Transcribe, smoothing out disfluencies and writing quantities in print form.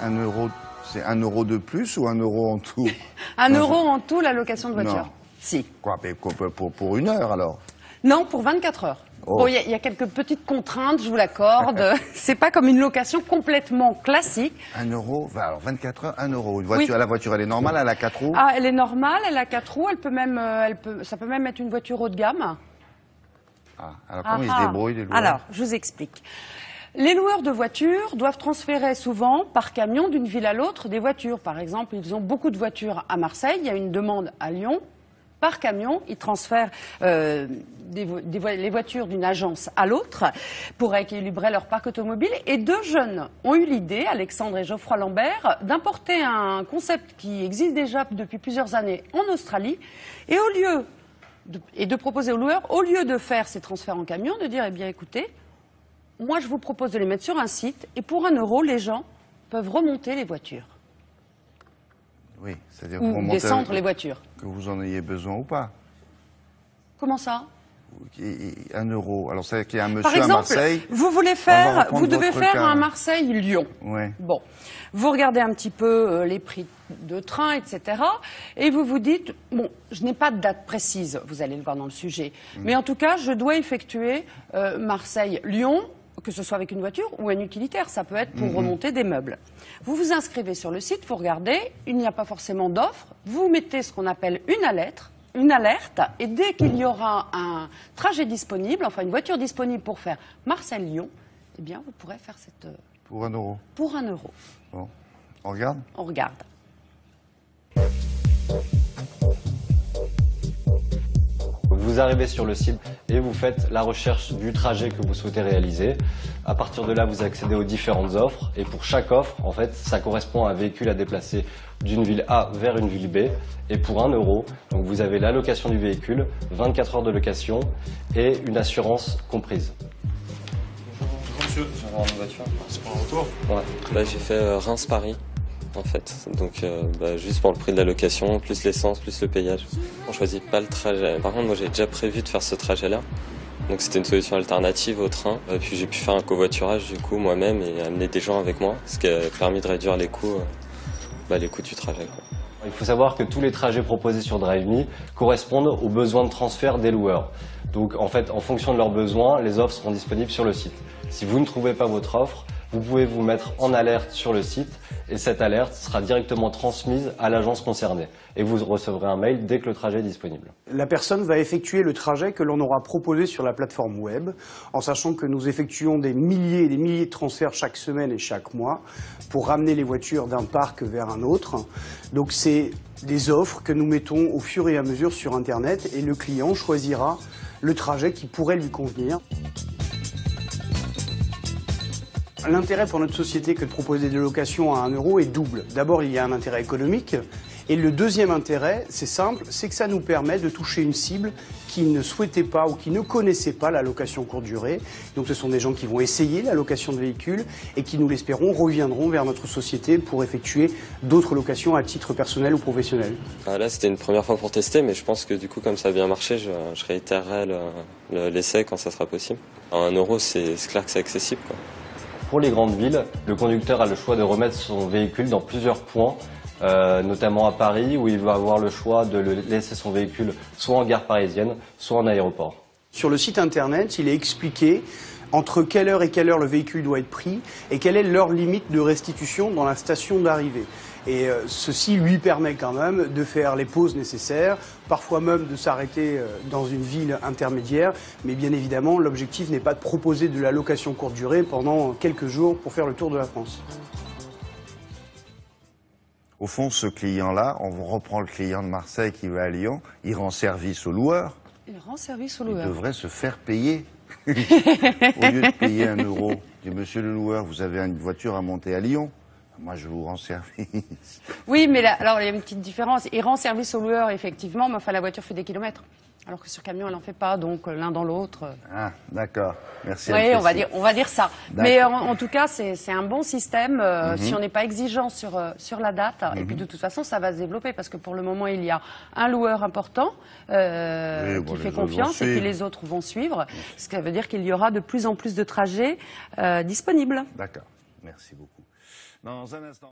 Un euro, c'est 1 euro de plus ou 1 euro en tout? 1 euro en tout, la location de voiture. Non. Si. Quoi, mais pour 1 heure alors? Non, pour 24 heures. Oh. Bon, il y a quelques petites contraintes, je vous l'accorde. C'est pas comme une location complètement classique. 1 euro, alors 24 heures, 1 euro. Une voiture, oui. La voiture, elle est normale, elle a 4 roues? Ah, elle est normale, elle a 4 roues, ça peut même être une voiture haut de gamme. Ah, alors comment ils se débrouillent, les loueurs? Alors, je vous explique. Les loueurs de voitures doivent transférer souvent par camion d'une ville à l'autre des voitures. Par exemple, ils ont beaucoup de voitures à Marseille, il y a une demande à Lyon. Par camion, ils transfèrent les voitures d'une agence à l'autre pour équilibrer leur parc automobile. Et 2 jeunes ont eu l'idée, Alexandre et Geoffroy Lambert, d'importer un concept qui existe déjà depuis plusieurs années en Australie. Et de proposer aux loueurs, au lieu de faire ces transferts en camion, de dire, eh bien écoutez, moi je vous propose de les mettre sur un site et pour 1 euro, les gens peuvent remonter les voitures. Oui, c'est-à-dire ou descendre les voitures. Que vous en ayez besoin ou pas. Comment ça? 1 euro. Alors, c'est qu'il y a un monsieur Par exemple, à Marseille. Vous devez faire un Marseille-Lyon. Ouais. Bon, vous regardez un petit peu les prix de train, etc. Et vous vous dites, bon, je n'ai pas de date précise, vous allez le voir dans le sujet. Mais en tout cas, je dois effectuer Marseille-Lyon, que ce soit avec une voiture ou un utilitaire. Ça peut être pour remonter des meubles. Vous vous inscrivez sur le site, vous regardez, il n'y a pas forcément d'offre. Vous mettez ce qu'on appelle une alerte, et dès qu'il y aura un trajet disponible, enfin une voiture disponible pour faire Marseille-Lyon, eh bien vous pourrez faire cette... Pour 1 euro. Pour 1 euro. Bon. On regarde? On regarde. Vous arrivez sur le site et vous faites la recherche du trajet que vous souhaitez réaliser. À partir de là, vous accédez aux différentes offres et pour chaque offre, en fait, ça correspond à un véhicule à déplacer d'une ville A vers une ville B. Et pour 1 euro, donc vous avez la location du véhicule, 24 heures de location et une assurance comprise. Bonjour monsieur, je viens voir une voiture. C'est pour un retour? Ouais, là j'ai fait Reims-Paris. En fait, donc juste pour le prix de la location, plus l'essence, plus le payage. On choisit pas le trajet. Par contre, moi j'ai déjà prévu de faire ce trajet-là. Donc c'était une solution alternative au train. Puis j'ai pu faire un covoiturage du coup moi-même et amener des gens avec moi, ce qui a permis de réduire les coûts du trajet, quoi. Il faut savoir que tous les trajets proposés sur DriveMe correspondent aux besoins de transfert des loueurs. Donc en fait, en fonction de leurs besoins, les offres seront disponibles sur le site. Si vous ne trouvez pas votre offre, vous pouvez vous mettre en alerte sur le site et cette alerte sera directement transmise à l'agence concernée. Et vous recevrez un mail dès que le trajet est disponible. La personne va effectuer le trajet que l'on aura proposé sur la plateforme web, en sachant que nous effectuons des milliers et des milliers de transferts chaque semaine et chaque mois pour ramener les voitures d'un parc vers un autre. Donc c'est des offres que nous mettons au fur et à mesure sur Internet et le client choisira le trajet qui pourrait lui convenir. L'intérêt pour notre société que de proposer des locations à 1 euro est double. D'abord, il y a un intérêt économique. Et le deuxième intérêt, c'est simple, c'est que ça nous permet de toucher une cible qui ne souhaitait pas ou qui ne connaissait pas la location courte durée. Donc ce sont des gens qui vont essayer la location de véhicules et qui, nous l'espérons, reviendront vers notre société pour effectuer d'autres locations à titre personnel ou professionnel. Là, c'était une première fois pour tester, mais je pense que du coup, comme ça a bien marché, je réitérerai l'essai quand ça sera possible. À 1 euro, c'est clair que c'est accessible, quoi. Pour les grandes villes, le conducteur a le choix de remettre son véhicule dans plusieurs points, notamment à Paris, où il va avoir le choix de laisser son véhicule soit en gare parisienne, soit en aéroport. Sur le site internet, il est expliqué entre quelle heure et quelle heure le véhicule doit être pris et quelle est l'heure limite de restitution dans la station d'arrivée. Et ceci lui permet quand même de faire les pauses nécessaires, parfois même de s'arrêter dans une ville intermédiaire. Mais bien évidemment, l'objectif n'est pas de proposer de la location courte durée pendant quelques jours pour faire le tour de la France. Au fond, ce client-là, on reprend le client de Marseille qui va à Lyon, il rend service au loueur. Il rend service au loueur. Il devrait se faire payer. Au lieu de payer 1 euro. Et monsieur le loueur, vous avez une voiture à monter à Lyon. Moi, je vous rends service. Oui, mais là, alors il y a une petite différence. Il rend service au loueur, effectivement, mais enfin la voiture fait des kilomètres. Alors que sur camion, elle n'en fait pas, donc l'un dans l'autre. Ah, d'accord. Merci. Oui, Anne-Cécile. on va dire ça. Mais en tout cas, c'est un bon système si on n'est pas exigeant sur la date. Et puis de toute façon, ça va se développer parce que pour le moment, il y a un loueur important qui fait confiance et puis les autres vont suivre. Ce qui veut dire qu'il y aura de plus en plus de trajets disponibles. D'accord. Merci beaucoup. Dans un instant.